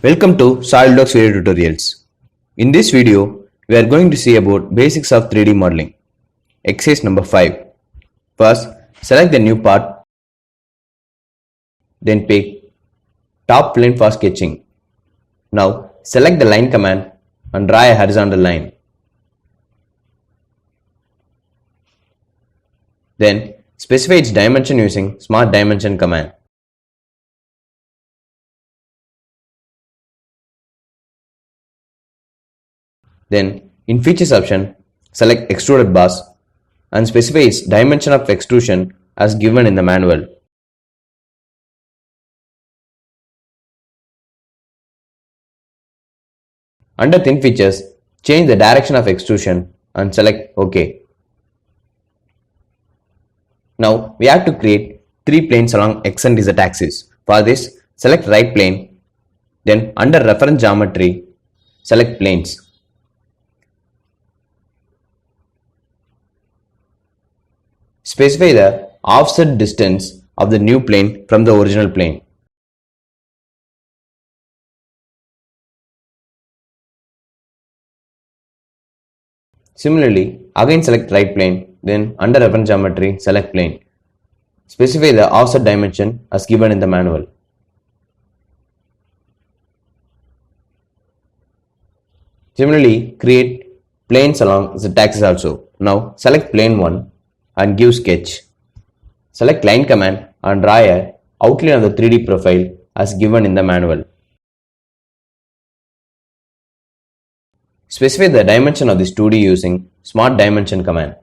Welcome to Solidworks video tutorials. In this video, we are going to see about basics of 3D modeling. Exercise number 5. First, select the new part. Then pick top plane for sketching. Now, select the line command and draw a horizontal line. Then, specify its dimension using Smart Dimension command. Then, in Features option, select Extruded Bars and specify its dimension of extrusion as given in the manual. Under Thin Features, change the direction of extrusion and select OK. Now, we have to create 3 planes along X and Z axis. For this, select right plane, then under Reference Geometry, select Planes. Specify the offset distance of the new plane from the original plane. Similarly, again select right plane, then under reference geometry, select plane. Specify the offset dimension as given in the manual. Similarly, create planes along Z axis also. Now, select plane 1 and give sketch. Select line command and draw a outline of the 3D profile as given in the manual. Specify the dimension of this 2D using Smart Dimension command.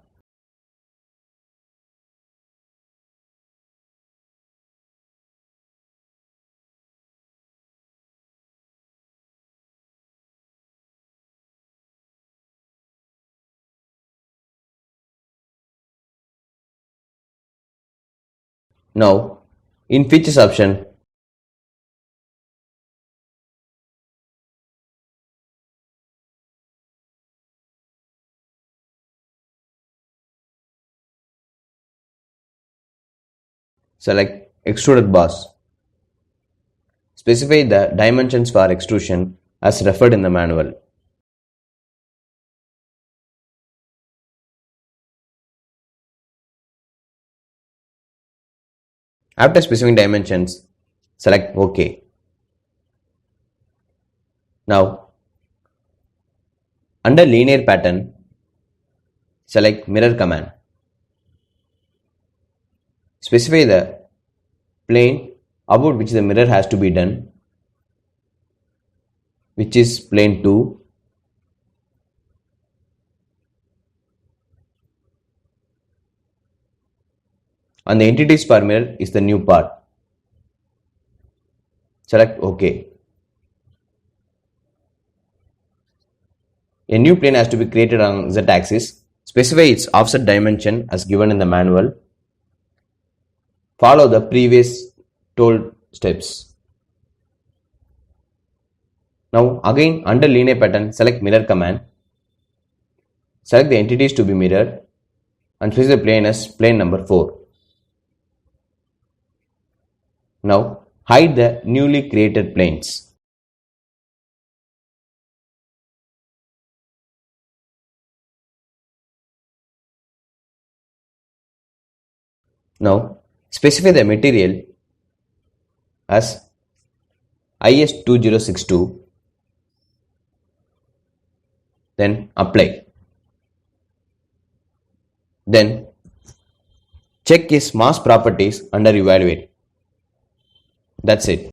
Now, in Features option, select Extruded Bars. Specify the dimensions for extrusion as referred in the manual. After specifying dimensions, select OK. Now, under Linear Pattern, select Mirror command. Specify the plane about which the mirror has to be done, which is plane 2. And the entities per mirror is the new part. Select OK. A new plane has to be created on Z axis. Specify its offset dimension as given in the manual. Follow the previous told steps. Now again under Linear Pattern, select Mirror command. Select the entities to be mirrored and specify the plane as plane number 4. Now hide the newly created planes. Now specify the material as IS2062. Then apply. Then check its mass properties under evaluate. That's it.